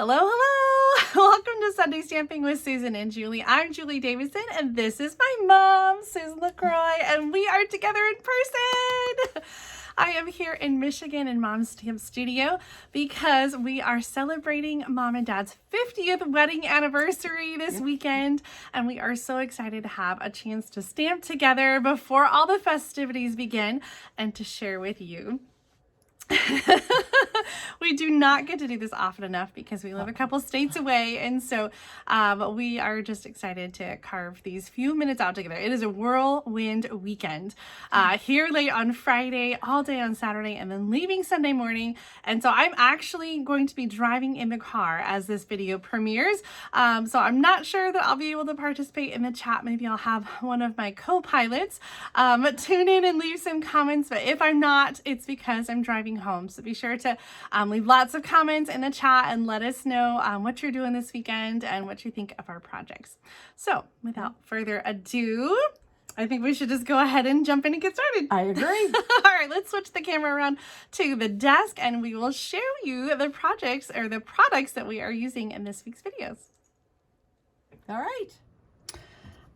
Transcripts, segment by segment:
Hello, hello! Welcome to Sunday Stamping with Susan and Julie. I'm Julie Davison, and this is my mom, Susan LaCroix, and we are together in person! I am here in Michigan in Mom's Stamp Studio because we are celebrating Mom and Dad's 50th wedding anniversary this weekend, and we are so excited to have a chance to stamp together before all the festivities begin and to share with you. We do not get to do this often enough because we live a couple states away, and so we are just excited to carve these few minutes out together. It is a whirlwind weekend here late on Friday, all day on Saturday, and then leaving Sunday morning. And so I'm actually going to be driving in the car as this video premieres, so I'm not sure that I'll be able to participate in the chat. Maybe I'll have one of my co-pilots tune in and leave some comments, but if I'm not, it's because I'm driving home. So be sure to leave lots of comments in the chat and let us know what you're doing this weekend and what you think of our projects. So without further ado, I think we should just go ahead and jump in and get started. I agree. All right, let's switch the camera around to the desk and we will show you the projects or the products that we are using in this week's videos. All right.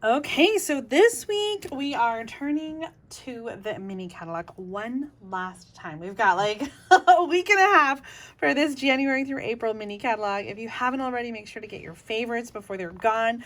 Okay, so this week we are turning to the mini catalog one last time. We've got like a week and a half for this January through April mini catalog. If you haven't already, make sure to get your favorites before they're gone.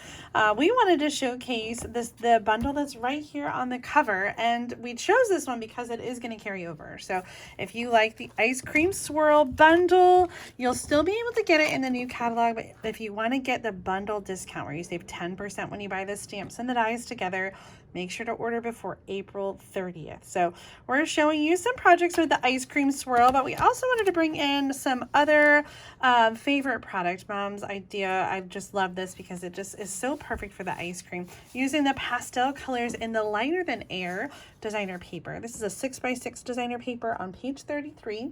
We wanted to showcase the bundle that's right here on the cover, and we chose this one because it is going to carry over. So if you like the Ice Cream Swirl bundle, you'll still be able to get it in the new catalog, but if you want to get the bundle discount where you save 10% when you buy the stamps and the dies together, make sure to order before April 30th. So we're showing you some projects with the Ice Cream Swirl, but we also wanted to bring in some other favorite product. Mom's idea, I just love this because it just is so perfect for the ice cream. Using the pastel colors in the lighter than air designer paper. This is a 6x6 designer paper on page 33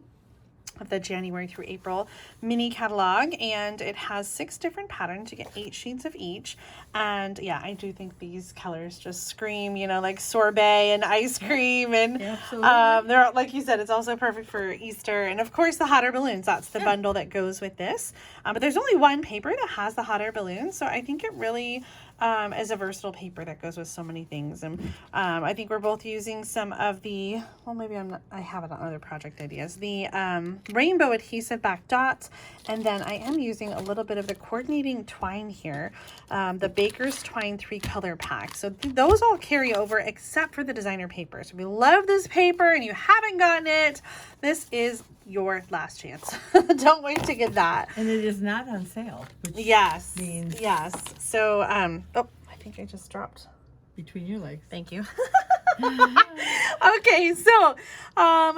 of the January through April mini catalog, and it has 6 different patterns. You get 8 sheets of each, and yeah, I do think these colors just scream, you know, like sorbet and ice cream, and they're, like you said, it's also perfect for Easter, and of course the hot air balloons. That's the bundle that goes with this, but there's only one paper that has the hot air balloons, so I think it really is a versatile paper that goes with so many things. And I think we're both using some of the, well, maybe I'm not, I have it on other project ideas, the rainbow adhesive back dots, and then I am using a little bit of the coordinating twine here, the Baker's Twine 3-color pack. So those all carry over except for the designer paper. So if you love this paper and you haven't gotten it, this is your last chance. Don't wait to get that. And it is not on sale. Which means yes. So oh, I think I just dropped between your legs. Thank you. Okay, so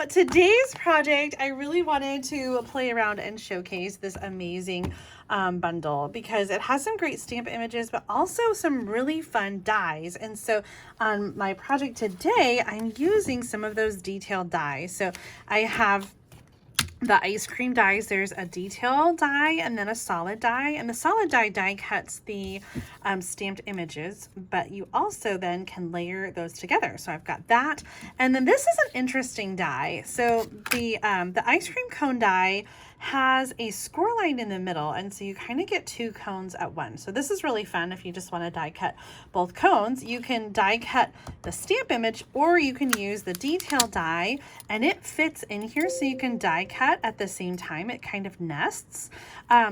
today's project, I really wanted to play around and showcase this amazing bundle because it has some great stamp images, but also some really fun dies. And so on my project today, I'm using some of those detailed dies. So I have the ice cream dies. There's a detail die and then a solid die, and the solid die cuts the stamped images, but you also then can layer those together. So I've got that, and then this is an interesting die. So the ice cream cone die has a score line in the middle, and so you kind of get 2 cones at once. So this is really fun if you just want to die cut both cones. You can die cut the stamp image, or you can use the detail die, and it fits in here, so you can die cut at the same time. It kind of nests,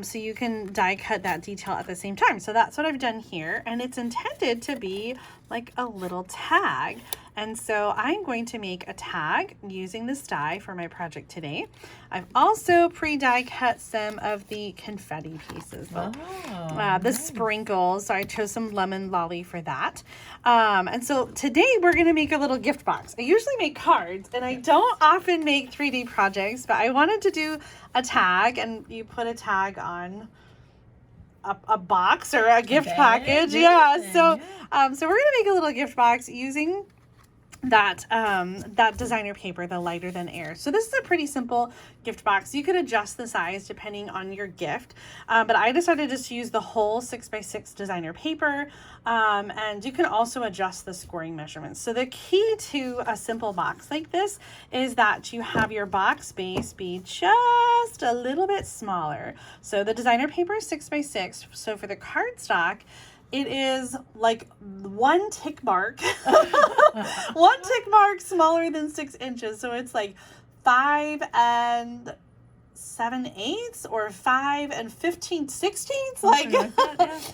so you can die cut that detail at the same time. So that's what I've done here, and it's intended to be like a little tag. And so I'm going to make a tag using this die for my project today. I've also pre-die cut some of the confetti pieces, the sprinkles. So I chose some lemon lolly for that. And so today we're going to make a little gift box. I usually make cards, and I don't often make 3D projects, but I wanted to do a tag, and you put a tag on a box or a gift package. Yeah. So we're going to make a little gift box using that designer paper, the lighter than air. So this is a pretty simple gift box. You could adjust the size depending on your gift, but I decided just to use the whole 6x6 designer paper, and you can also adjust the scoring measurements. So the key to a simple box like this is that you have your box base be just a little bit smaller. So the designer paper is 6x6. So for the cardstock, it is like one tick mark, one tick mark smaller than 6 inches. So it's like 5 7/8 or 5 15/16. Like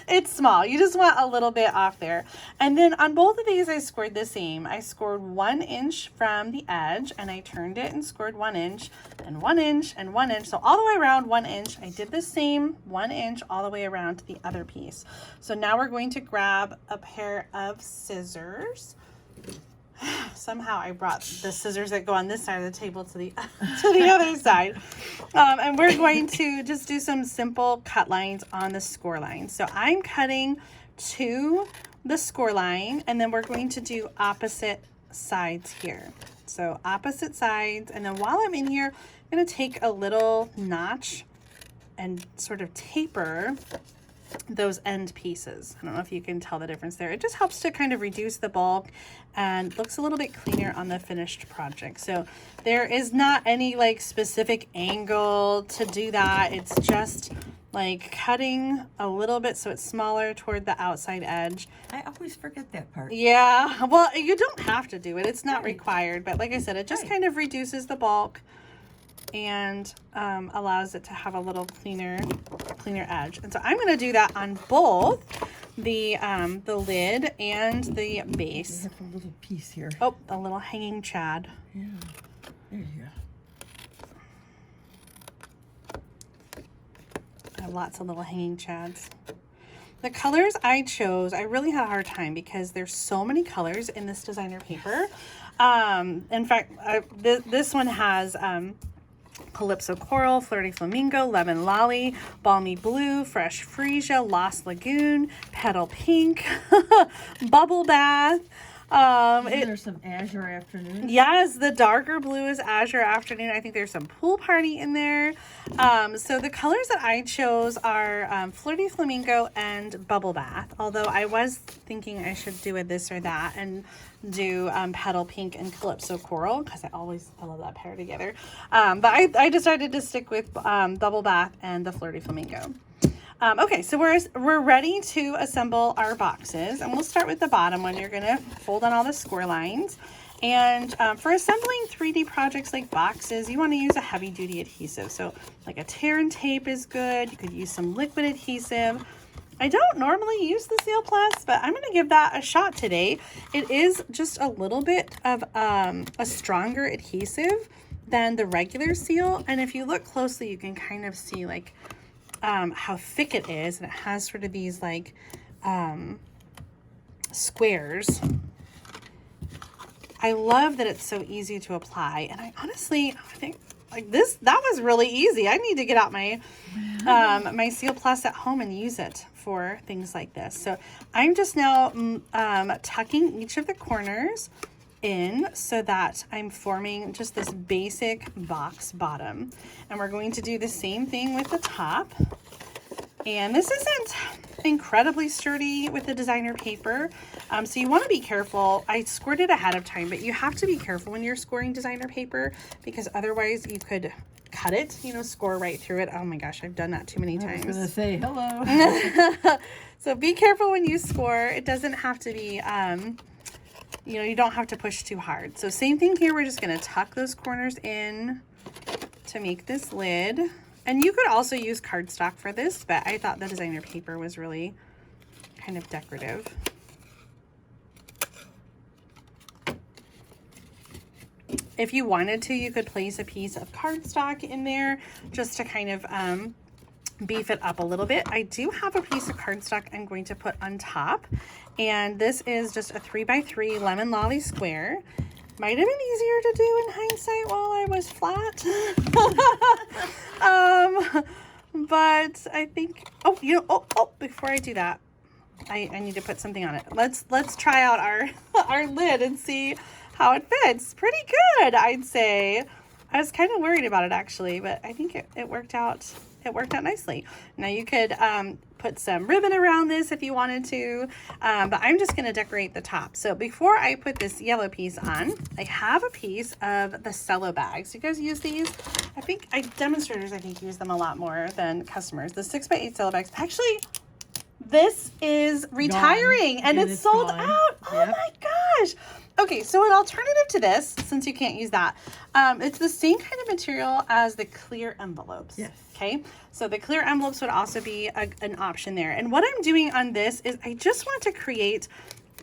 it's small. You just want a little bit off there. And then on both of these, I scored the same. I scored 1 inch from the edge, and I turned it and scored 1 inch and 1 inch and 1 inch. So all the way around 1 inch. I did the same 1 inch all the way around to the other piece. So now we're going to grab a pair of scissors. Somehow I brought the scissors that go on this side of the table to the other side. And we're going to just do some simple cut lines on the score line. So I'm cutting to the score line, and then we're going to do opposite sides here. So opposite sides, and then while I'm in here, I'm going to take a little notch and sort of taper those end pieces. I don't know if you can tell the difference there. It just helps to kind of reduce the bulk and looks a little bit cleaner on the finished project. So there is not any like specific angle to do that. It's just like cutting a little bit so it's smaller toward the outside edge. I always forget that part. Yeah, well, you don't have to do it. It's not required, but like I said, it just kind of reduces the bulk and allows it to have a little cleaner edge. And so I'm going to do that on both the lid and the base. There's a little piece here. Oh, a little hanging chad. Yeah, there you go. I have lots of little hanging chads. The colors I chose, I really had a hard time because there's so many colors in this designer paper. In fact, this one has Calypso Coral, Flirty Flamingo, Lemon Lolly, Balmy Blue, Fresh Freesia, Lost Lagoon, Petal Pink, Bubble Bath. There's some Azure Afternoon. Yes, the darker blue is Azure Afternoon. I think there's some Pool Party in there. So the colors that I chose are Flirty Flamingo and Bubble Bath. Although I was thinking I should do a this or that and do Petal Pink and Calypso Coral because I love that pair together. But I decided to stick with Bubble Bath and the Flirty Flamingo. Okay, so we're ready to assemble our boxes, and we'll start with the bottom one. You're going to fold on all the score lines. And for assembling 3D projects like boxes, you want to use a heavy-duty adhesive. So like a tear and tape is good. You could use some liquid adhesive. I don't normally use the Seal Plus, but I'm going to give that a shot today. It is just a little bit of a stronger adhesive than the regular seal. And if you look closely, you can kind of see like how thick it is, and it has sort of these like squares. I love that it's so easy to apply, and I think like that was really easy. I need to get out my my Seal Plus at home and use it for things like this. So I'm just now tucking each of the corners in so that I'm forming just this basic box bottom, and we're going to do the same thing with the top. And this isn't incredibly sturdy with the designer paper, so you want to be careful. I scored it ahead of time, but you have to be careful when you're scoring designer paper because otherwise you could cut it, score right through it. Oh my gosh, I've done that too many times. I was gonna say hello. So be careful when you score. It doesn't have to be you don't have to push too hard. So same thing here. We're just going to tuck those corners in to make this lid. And you could also use cardstock for this, but I thought the designer paper was really kind of decorative. If you wanted to, you could place a piece of cardstock in there just to kind of beef it up a little bit. I do have a piece of cardstock I'm going to put on top, and this is just a 3x3 Lemon Lolly square. Might have been easier to do in hindsight while I was flat. But I think, before I do that, I need to put something on it. Let's try out our lid and see how it fits. Pretty good, I'd say. I was kind of worried about it actually, but I think it worked out. It worked out nicely. Now you could put some ribbon around this if you wanted to, but I'm just going to decorate the top. So before I put this yellow piece on, I have a piece of the Cello bags. You guys use these? I think demonstrators, I think, use them a lot more than customers. The 6x8 Cello bags. Actually, this is retiring and it's sold gone. out. Oh my gosh. Okay, so an alternative to this, since you can't use that, it's the same kind of material as the clear envelopes. Yes. Okay, so the clear envelopes would also be an option there. And what I'm doing on this is I just want to create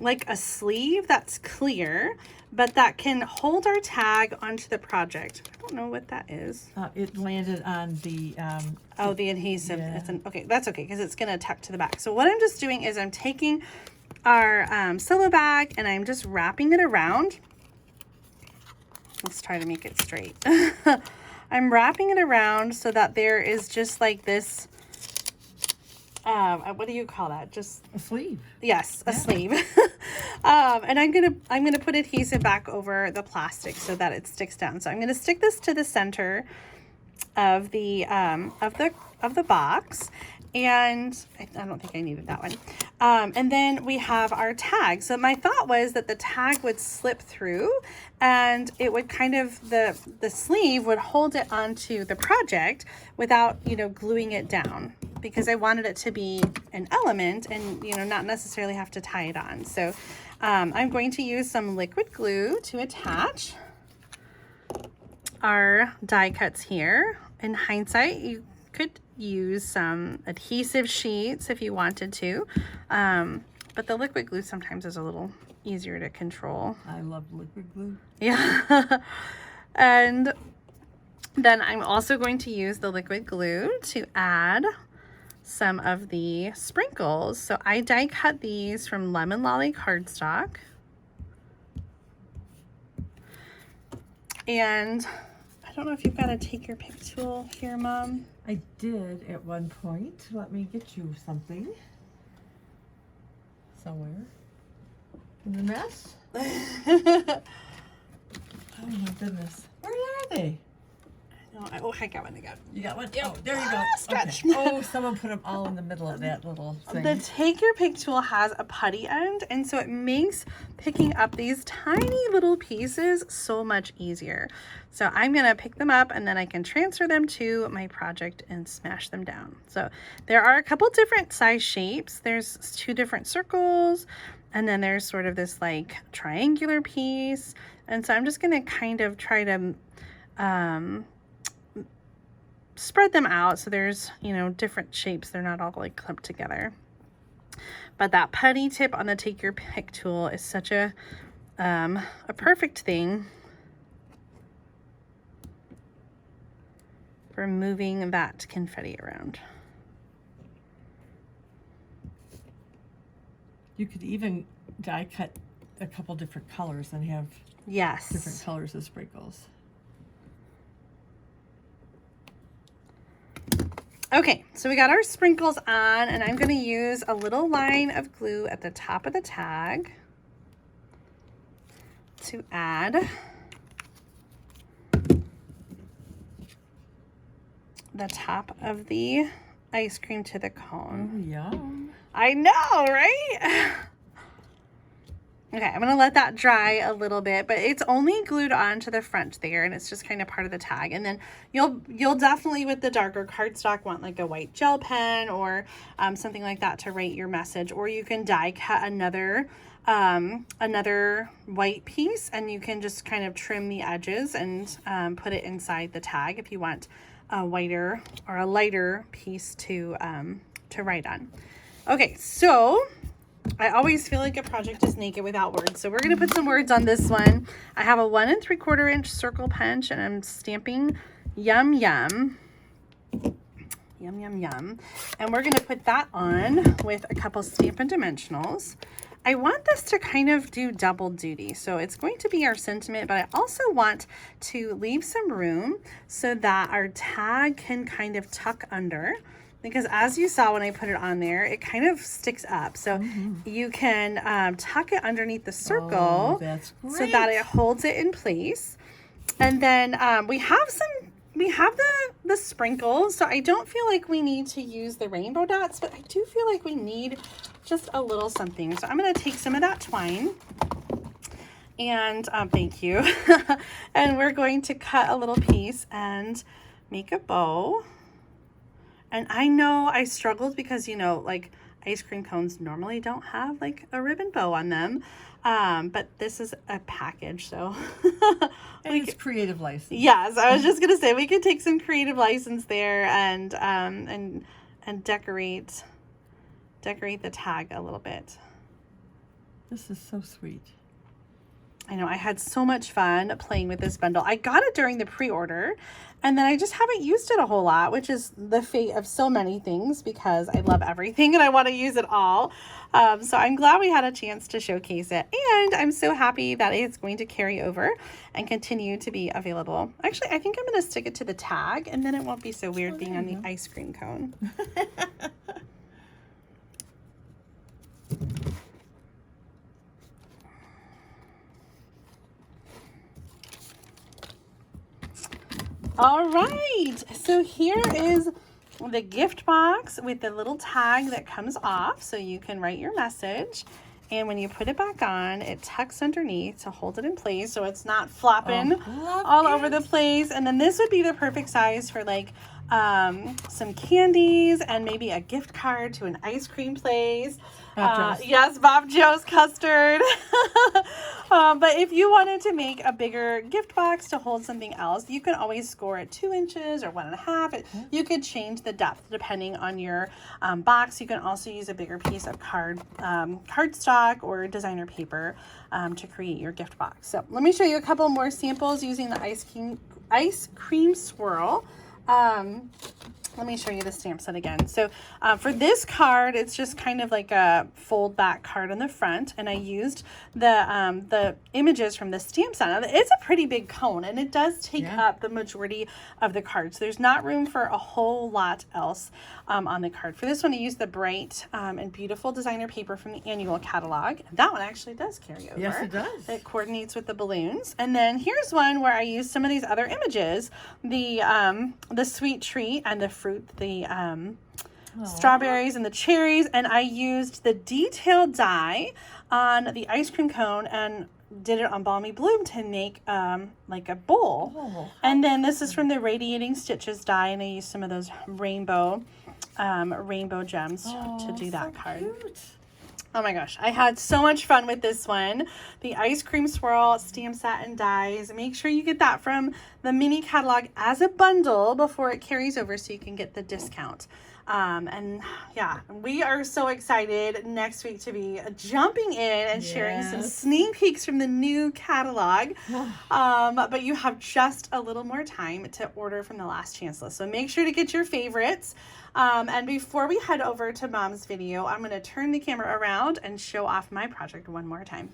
like a sleeve that's clear, but that can hold our tag onto the project. I don't know what that is. It landed on the Oh, the adhesive. Yeah. Okay, that's okay because it's going to tuck to the back. So what I'm just doing is I'm taking our Cello bag and I'm just wrapping it around. Let's try to make it straight. I'm wrapping it around so that there is just like this, what do you call that? Just a sleeve. Yes, a sleeve. And I'm gonna put adhesive back over the plastic so that it sticks down. So I'm gonna stick this to the center of the box, and I don't think I needed that one. And then we have our tag. So my thought was that the tag would slip through and it would kind of, the sleeve would hold it onto the project without, gluing it down, because I wanted it to be an element and, not necessarily have to tie it on. So I'm going to use some liquid glue to attach our die cuts here. In hindsight, you could use some adhesive sheets if you wanted to, but the liquid glue sometimes is a little easier to control. I love liquid glue. Yeah. And then I'm also going to use the liquid glue to add some of the sprinkles. So I die cut these from Lemon Lolly cardstock. And I don't know if you've got a take your pick tool here, Mom. I did at one point. Let me get you something. Somewhere. In the mess? Oh my goodness. Where are they? Oh, I got one. You got one? Yep. Oh, there you go. Stretch. Okay. Oh, someone put them all in the middle of that little thing. The take your pick tool has a putty end, and so it makes picking up these tiny little pieces so much easier. So I'm gonna pick them up and then I can transfer them to my project and smash them down. So there are a couple different size shapes. There's 2 different circles, and then there's sort of this like triangular piece. And so I'm just gonna kind of try to spread them out so there's, different shapes. They're not all like clumped together. But that putty tip on the take your pick tool is such a perfect thing for moving that confetti around. You could even die cut a couple different colors and have Yes. different colors of sprinkles. Okay, so we got our sprinkles on, and I'm going to use a little line of glue at the top of the tag to add the top of the ice cream to the cone. Oh, yum. I know, right? Okay, I'm gonna let that dry a little bit, but it's only glued onto the front there, and it's just kind of part of the tag. And then you'll definitely, with the darker cardstock, want like a white gel pen or something like that to write your message, or you can die cut another white piece, and you can just kind of trim the edges and put it inside the tag if you want a whiter or a lighter piece to write on. Okay, so I always feel like a project is naked without words, so we're going to put some words on this one. I have a 1 3/4 inch circle punch, and I'm stamping yum yum. Yum yum yum. And we're going to put that on with a couple Stampin' Dimensionals. I want this to kind of do double duty, so it's going to be our sentiment, but I also want to leave some room so that our tag can kind of tuck under. because as you saw when I put it on there, it kind of sticks up. So you can tuck it underneath the circle that's great. so that it holds it in place. And then we have the sprinkles, so I don't feel like we need to use the rainbow dots, but I do feel like we need just a little something. So I'm going to take some of that twine, and thank you. And we're going to cut a little piece and make a bow. And I know I struggled because, you know, like ice cream cones normally don't have like a ribbon bow on them. But this is a package, so it's creative license. Yes, I was just gonna say we could take some creative license there and decorate the tag a little bit. This is so sweet. I know, I had so much fun playing with this bundle. I got it during the pre-order, and then I just haven't used it a whole lot, which is the fate of so many things because I love everything and I want to use it all. So I'm glad we had a chance to showcase it, and I'm so happy that it's going to carry over and continue to be available. Actually, I think I'm going to stick it to the tag, and then it won't be so weird being on the ice cream cone. All right, so here is the gift box with the little tag that comes off so you can write your message. And when you put it back on, it tucks underneath to hold it in place so it's not flopping all over the place. And then this would be the perfect size for like some candies and maybe a gift card to an ice cream place. Yes, Bob Joe's custard. But if you wanted to make a bigger gift box to hold something else, you can always score it 2 inches or 1.5. You could change the depth depending on your box. You can also use a bigger piece of cardstock or designer paper to create your gift box. So let me show you a couple more samples using the Ice Cream Swirl. Let me show you the stamp set again. So for this card, it's just kind of like a fold back card on the front, and I used the images from the stamp set. Now, it's a pretty big cone, and it does take up the majority of the card. So there's not room for a whole lot else on the card. For this one, I used the bright and beautiful designer paper from the annual catalog. That one actually does carry over. Yes, it does. It coordinates with the balloons. And then here's one where I used some of these other images, the sweet treat and the fruit, the strawberries and the cherries, and I used the detailed die on the ice cream cone and did it on Balmy Bloom to make like a bowl. And then this is from the Radiating Stitches die, and I used some of those rainbow gems to do that card. Cute. Oh my gosh, I had so much fun with this one. The Ice Cream Swirl stamp set and dies. Make sure you get that from the mini catalog as a bundle before it carries over so you can get the discount. And yeah, we are so excited next week to be jumping in and sharing some sneak peeks from the new catalog. But you have just a little more time to order from the last chance list. So make sure to get your favorites. And before we head over to Mom's video, I'm going to turn the camera around and show off my project one more time.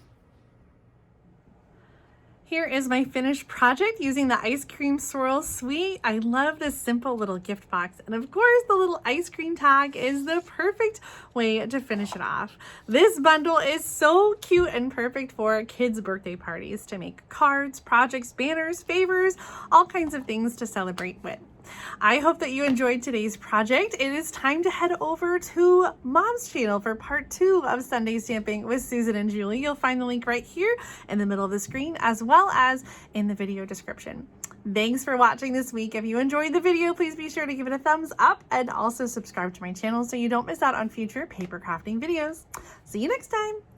Here is my finished project using the Ice Cream Swirl Suite. I love this simple little gift box. And of course, the little ice cream tag is the perfect way to finish it off. This bundle is so cute and perfect for kids' birthday parties to make cards, projects, banners, favors, all kinds of things to celebrate with. I hope that you enjoyed today's project. It is time to head over to Mom's channel for part 2 of Sunday Stamping with Susan and Julie. You'll find the link right here in the middle of the screen as well as in the video description. Thanks for watching this week. If you enjoyed the video, please be sure to give it a thumbs up and also subscribe to my channel so you don't miss out on future paper crafting videos. See you next time.